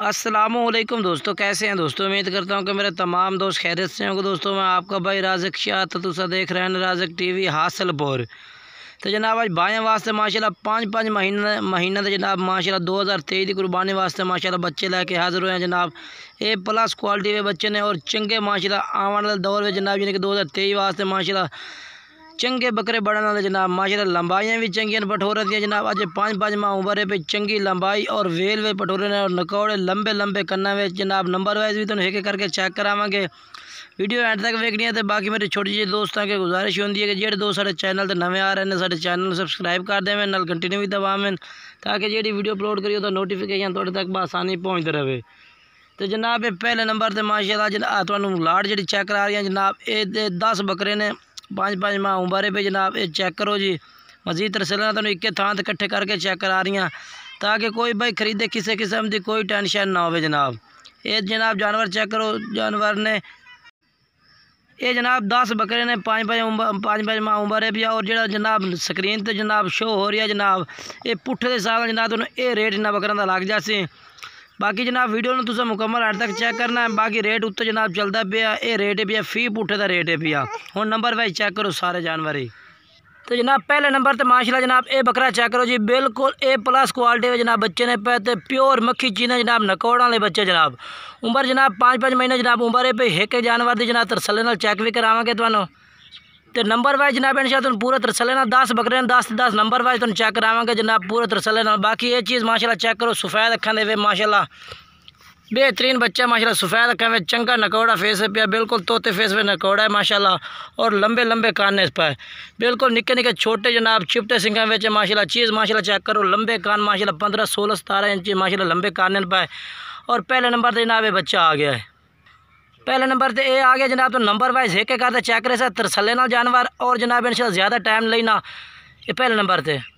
अस्सलामुअलैकुम दोस्तों, कैसे हैं दोस्तों। उम्मीद करता हूं कि मेरे तमाम दोस्त खैरियत से होंगे। दोस्तों मैं आपका भाई राज़िक शाह तो तुसा देख रहे हैं राज़िक टीवी हासिलपुर। तो जनाब आज बाएँ वास्ते माशाल्लाह पाँच महीना तो जनाब माशाल्लाह 2023 की कुर्बानी वास्ते माशाल्लाह बच्चे लेके हाजिर हुए हैं जनाब। A+ क्वालिटी के बच्चे ने और चंगे माशाल्लाह आने वाले दौर में जनाब यानी कि 2023 वास्ते माशाल्लाह चंगे बकरे बढ़ने वाले जनाब। माशाल्लाह लंबाइयाँ भी चंगी पठोरे दी जनाब। अज 5 माह उम्र पे चंगी लंबाई और वेल वे पठोरे ने और नकौड़े लंबे लंबे कन्ना में जनाब। नंबर वाइज भी तुम एक करके चेक करावे। वीडियो एंड तक वेखनी है। तो बाकी मेरी छोटी जी दोस्तों की गुजारिश होती है कि जेडे दोस्त साढ़े चैनल पर नवे आ रहे हैं साढ़े चैनल सबसक्राइब कर देवें, नाल कंटिन्यू भी दबावें ताकि जी वीडियो अपलोड करिए तो नोटिफिकेशन थोड़े तक बसानी पहुँचते रहे। तो जनाब पहले नंबर पर माशाल्लाह जनाब तुहानू लाट जी चेक करा रही है जनाब। ये 10 बकरे ने 5 माह उम्र पे जनाब। ये चेक करो जी। मजीद तरसला तुम एक थान से कट्ठे करके चेक करा रही हैं ताकि कोई भाई खरीदे किसी किस्म की कोई टेंशन ना हो जनाब। ये जनाब जानवर चेक करो। जानवर ने ये जनाब 10 बकरे ने 5 माह उम्र है भी। और जो जनाब स्क्रीन पर जनाब शो हो रही है जनाब ये पुट्ठे के हिसाब जनाब तुम ये रेट इन्होंने बकरों का लग जासी। बाकी जनाब वीडियो में तुम मुकम्मल एंड तक चेक करना है। बाकी रेट उत्ते जनाब चलता पिया। ये रेट है पिया फी पुट्ठे का रेट है पिया। हुण नंबर वाइज चेक करो सारे जानवर ही। तो जनाब पहले नंबर पर माशाल्लाह जनाब ये बकरा चेक करो जी। बिल्कुल A+ क्वालिटी में जनाब बच्चे ने पे तो प्योर मक्खी चीने जनाब नकौड़ा वाले बच्चे जनाब। उम्र जनाब 5 महीने जनाब उम्र है पे एक जानवर की जनाब तरसले नाल चेक भी करावांगे तुहानू। तो नंबर वाइज जनाब इंशाअल्लाह तुम पूरा तरसले ना 10 बकरे 10 नंबर वाइज तुम चेक करावांगे जनाब पूरा तरसले ना। बाकी ये चीज़ माशाल्लाह चेक करो सफ़ेद अखा दे माशाल्लाह बेहतरीन बच्चा माशाल्लाह। सफ़ेद अखा में चंगा नकौड़ा फेस है पिया। बिल्कुल तोते फेस में नकौड़ा है माशाल्लाह। और लंबे लंबे कान इस पर बिल्कुल निक्के निक्के छोटे जनाब चिपटे सिंगा में माशाल्लाह। चीज़ माशाल्लाह चेक करो। लंबे कान माशाल्लाह 15, 16, 17 इंच माशाल्लाह लंबे कान इन पर। और पहले नंबर पर जनाब ये बच्चा आ गया है। पहले नंबर पर ये आ गया जनाब। तो नंबर वाइज एक करते चेक करे सर तरसले ना जानवर और जनाब इंशाल्लाह ज़्यादा टाइम लेना। ये पहले नंबर पर।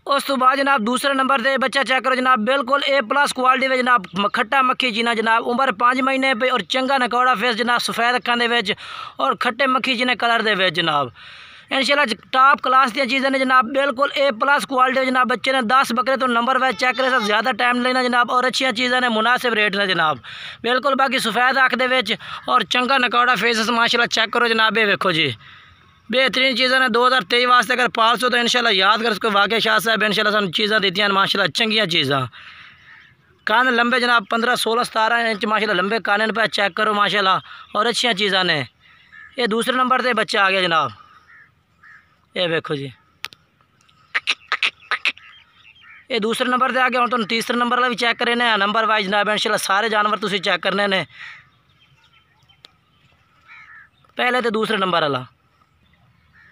उस तो बाद जनाब दूसरे नंबर पर बच्चा चेक करो जनाब। बिल्कुल A+ क्वालिटी में जनाब खट्टा मक्खी जीना जनाब। उम्र 5 महीने पे और चंगा नकौड़ा फेस जनाब सफ़ेद अखा दे और खट्टे मक्खी जीने कलर दे जनाब। इंशाल्लाह टॉप क्लास दी चीज़ें ने जनाब। बिल्कुल A+ क्वालिटी जनाब। बच्चे ने 10 बकरे तो नंबर वाइज चेक करे सब ज़्यादा टाइम लेना जनाब। और अच्छी चीज़ें ने मुनासिब रेट ने जनाब। बिल्कुल बाकी सफ़ेद अख दे और चंगा नकौड़ा फेस माशाल्लाह चेक करो जनाब। ये वेखो जी बेहतरीन चीज़ें ने 2023 वास्ते अगर 500 तो इंशाल्लाह याद कर उसको वाक़ई शाह साहब इंशाल्लाह सानू चीज़ां दी माशाल्लाह चंगियां चीज़ां। कान लंबे जनाब 15, 16, 17 इंच माशाल्लाह लंबे कान पर चेक करो माशाल्लाह। और अच्छी चीज़ां ने। ये दूसरे नंबर पर बच्चा आ गया जनाब। ये देखो जी ये दूसरे नंबर पर आ गया। हम तीसरे नंबर वाला भी चेक करे ने नंबर वाइज जनाब। इंशाल्लाह सारे जानवर तुम चेक करने ने पहले तो दूसरे नंबर वाला।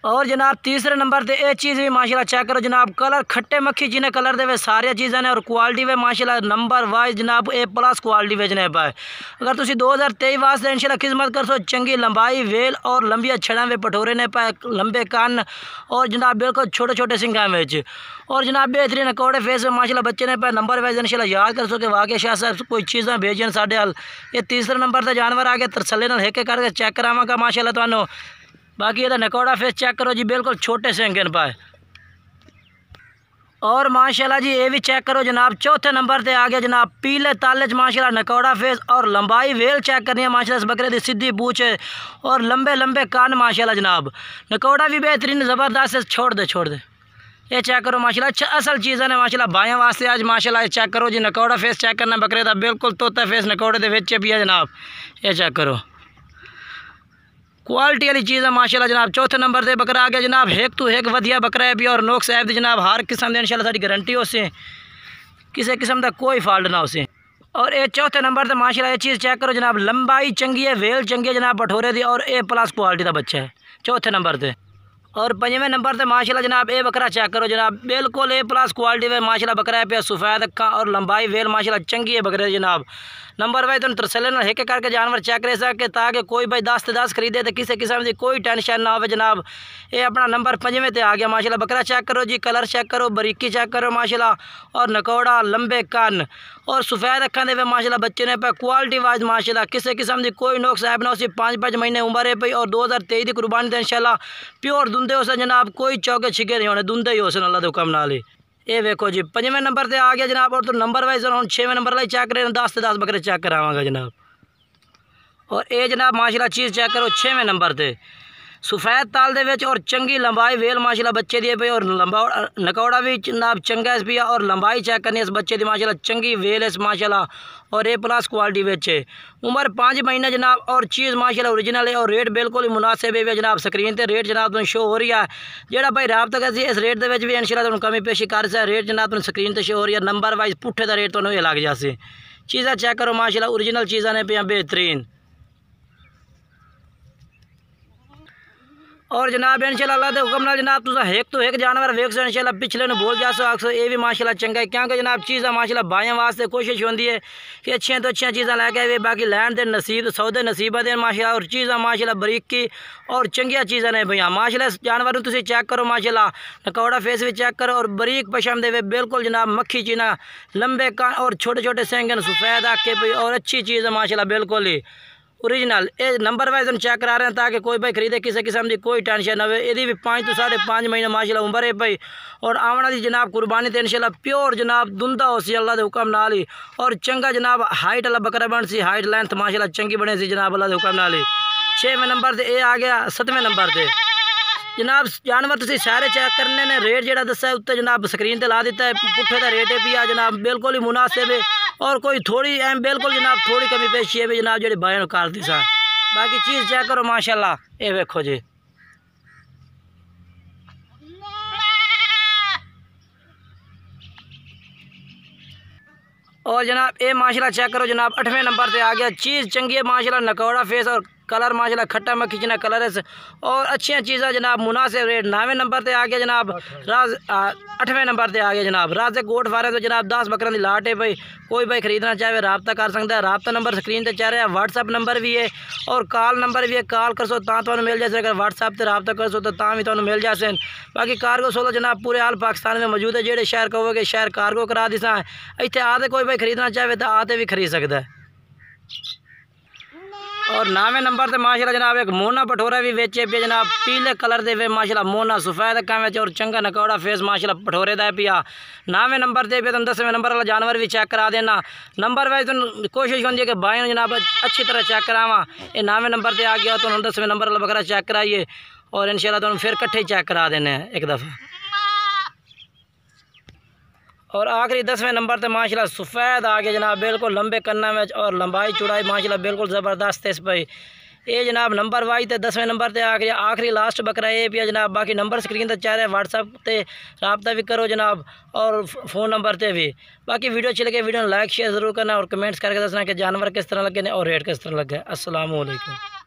और जनाब तीसरे नंबर पे ये चीज़ भी माशाल्लाह चेक करो जनाब। कलर खट्टे मक्खी जिन्हें कलर दे सारी चीज़ें ने और क्वालिटी में माशाल्लाह नंबर वाइज जनाब A+ क्वालिटी बेचने पाए। अगर तुम 2023 वास्ते इंशाल्लाह खिदमत कर सो चंगी लंबाई वेल और लंबिया छड़ा में पठोरे ने पाए लंबे कान और जनाब बिल्कुल छोटे छोटे सिंगा में और जनाब बेहतरीन नकौड़े फेस में माशाल्लाह बच्चे ने पाए नंबर वाइज इंशाल्लाह याद कर सो कि वाकई शाह साहब कोई चीज़ें भेजन साढ़े हल। ये तीसरे नंबर पर जानवर आ गया तरसले नाल एक करके चेक करावांगा माशाल्लाह तुहानू। बाकी ये नकौड़ा फेस चेक करो जी। बिल्कुल छोटे से इंगन पाए और माशाल्लाह जी ये भी चेक करो जनाब। चौथे नंबर पे आ गया जनाब पीले ताले माशाल्लाह नकौड़ा फेस और लंबाई वेल चेक करनी है माशाल्लाह। इस बकरे की सीधी पूछ है और लंबे लंबे कान माशाल्लाह जनाब। नकौड़ा भी बेहतरीन ज़बरदस्त है। छोड़ दे ये चेक करो माशाल्लाह। अच्छा असल चीज़ है माशाल्लाह बाएं वास्ते आज माशाल्लाह चेक करो जी। नकौड़ा फेस चेक करना बकरे का बिल्कुल तोता फेस नकौड़े के विच भी है जनाब। ये चेक करो क्वालिटी वाली चीज़ है माशाल्लाह जनाब। चौथे नंबर से बकरा आ गया जनाब। एक तो एक वधिया बकरा है भी और नोक साहब की जनाब हर किस्म की इंशाल्लाह साड़ी गारंटी हो से किसी किस्म का कोई फॉल्ट ना हो से। और ये चौथे नंबर से माशाल्लाह ये चीज़ चेक करो जनाब। लंबाई चंगी है वेल चंगी है जनाब पठोरे दी और A+ क्वालिटी का बच्चा है चौथे नंबर से। और 5वें नंबर पर माशाल्लाह जनाब ये बकरा चेक करो जनाब। बिल्कुल A+ क्वालिटी में माशाल्लाह बकरा है पे सफ़ेद अक्का और लंबाई वेल माशाल्लाह चंगी है बकरे जनाब। नंबर वाइज तुम तरसले ना एक करके जानवर चेक कर सके ताकि कोई भाई 10 से 10 खरीदे तो किसी किस्म की कोई टेंशन ना हो जनाब। ये अपना नंबर 5वें पे आ गया माशाल्लाह। बकरा चेक करो जी। कलर चेक करो बारीकी चेक करो माशाल्लाह। और नकौड़ा लंबे कान और सफ़ेद अखा दे माशाल्लाह बच्चे ने पे क्वालिटी वाइज माशाल्लाह किसी किस्म की कोई नोक साहब ना उसी 5 महीने उम्र है पई। और 2023 की कुर्बानी तो इंशाल्लाह प्योर दुंदे हो जनाब। कोई चौके छिके नहीं होने दुंदे ही हो अल्लाह के हुक्म नाल। ये वेखो जी 5वें नंबर पर आ गया जनाब। और तो नंबर वाइज हम 6वें नंबर वाले चेक करें, 10 से 10 बकरे चेक करावांगा जनाब। और ये जनाब माशाल्लाह चीज़ चेक करो 6वें नंबर पर सफ़ेद ताल दे विच और चंगी लंबाई वेल माशाल्लाह बच्चे दी पे और लंबा नकौड़ा भी जनाब चंगा इस पिया और लंबाई चेक करनी इस बच्चे दी माशाल्लाह चंगी वेल इस माशाल्लाह और A+ क्वालिटी विच है। उम्र 5 महीने जनाब और चीज़ माशाल्लाह ओरिजिनल है और रेट बिल्कुल ही मुनासिब है जनाब। स्क्रीन पर रेट जनाब तुम शो हो रही है जोड़ा भाई राबता करसी इस रेट के भी इंशाल्लाह तुम कमी पेशी कर सकते। रेट जनाब तुम स्क्रीन पर शो हो रही है, नंबर वाइज पुट्ठे का रेट तुम्हें लग जाए। चीज़ा चेक करो माशाल्लाह ओरिजिनल चीज़ा ने पे बेहतरीन। और जनाब इंशाल्लाह अल्लाह के हुक्म नाल जनाब तुम एक तो एक जानवर वेख सो इंशाल्लाह पिछले ने बोल जा सो आखो ये भी माशाल्लाह चंगा है क्योंकि जनाब चीज़ा माशाल्लाह भाइयों वास्ते कोशिश होती है कि अच्छियां तो अच्छियां चीज़ा लैके आए, बाकी लैन दे नसीब सौदे नसीबत देन माशाल्लाह। और चीज़ा माशाल्लाह बरीकी और चंगिया चीज़ा ने भैया माशाल्लाह। जानवर तुम चेक करो माशाल्लाह नकौड़ा फेस भी चेक करो और बरीक पशम दे बिल्कुल जनाब मक्खी चीना लंबे कान और छोटे छोटे सेंगन सफ़ेद आके भाई और अच्छी चीज़ है माशाल्लाह बिल्कुल ही ओरिजिनल। ये नंबर वाइज हम चेक करा रहे हैं ताकि कोई भाई खरीदे किसी किस्म की कोई टेंशन ना हो। ये भी 5 तो 5.5 महीने माशाल्लाह उम्र है भाई और आने वाली जनाब कुर्बानी तो इंशाल्लाह प्योर जनाब दुंदा हो सी अल्लाह के हुक्म नाल ही और चंगा जनाब हाइट वाला बकरा बन सी हाइट लेंथ माशाल्लाह चंगी बने सी जनाब अल्लाह के हुक्म नाल ही। 6वें नंबर पर ये आ गया 7वें नंबर पर जनाब जानवर तुम सारे चेक करने ने रेट जो दसा उत्ते जनाब स्क्रीन पर ला दिता है पुट्ठे का रेट है पिया जनाब बिल्कुल ही मुनासिब है और कोई थोड़ी बिल्कुल जनाब थोड़ी कमी पेशी है भी जनाब जी बाहर कर दी सा। बाकी चीज़ चेक करो माशाल्लाह ये वेखो जी। और जनाब ये माशाल्लाह चेक करो जनाब 8वें नंबर पे आ गया। चीज़ चंगी है माशाल्लाह नकौड़ा फेस और कलर माशाल्लाह खट्टा मक्खी जना कलर है और अच्छी चीज़ें जनाब मुनासिब रेट। 9वें नंबर पे आ गया जनाब 8वें नंबर पे आ गया जनाब राज गोट फारे तो जनाब 10 बकरों की लाट है भाई। कोई भाई खरीदना चाहे रबता कर सकता है। रबता नंबर स्क्रीन पर चल रहा है, व्हाट्सअप नंबर भी है और कॉल नंबर भी है। कॉल कर सो तो मिल जाए, अगर व्हाट्सअप पर रबता कर सो तो भी तो मिल जाए। बाकी कार्गो सोलो जनाब पूरे हाल पाकिस्तान में मौजूद है, जेडे शहर कहोगे शहर कार्गो करा दिसा इतने आते कोई भाई खरीदना चाहे तो आते भी खरीद सकता है। और 9वें नंबर से माशाल्लाह जनाब एक मोना पठोरा भी बेचे पे जनाब पीले कलर दे वे माशाल्लाह मोना सफ़ेद काम और चंगा नकौड़ा फेस माशाल्लाह पठोरे दा पिया। 9वें नंबर दे पे तुम 10वें नंबर वाला जानवर भी चेक करा देना। नंबर वाइज तुम कोशिश होती है कि भाई जनाब अच्छी तरह चेक करावा। ये 9वें नंबर पर आ गया तो 10वें नंबर वाला बकरा चेक कराइए और इंशाल्लाह तुम फिर कट्ठे चेक करा देने एक दफ़ा। और आखिरी 10वें नंबर पे माशाल्लाह सफ़ेद आ गया जनाब बिल्कुल लंबे कन्ना में और लंबाई चौड़ाई माशाल्लाह बिल्कुल ज़बरदस्त है इस भाई। ये जनाब नंबर वाइज 10वें नंबर पे आ गया आखिरी लास्ट बकरा ये भी जनाब। बाकी नंबर स्क्रीन पर चाह रहे हैं, व्हाट्सअप पे रब्ता भी करो जनाब और फ़ोन नंबर पर भी। बाकी वीडियो अच्छी लगे वीडियो लाइक शेयर ज़रूर करना और कमेंट्स करके दसना कि जानवर किस तरह लगे और रेट किस तरह लगे। अस्सलाम वालेकुम।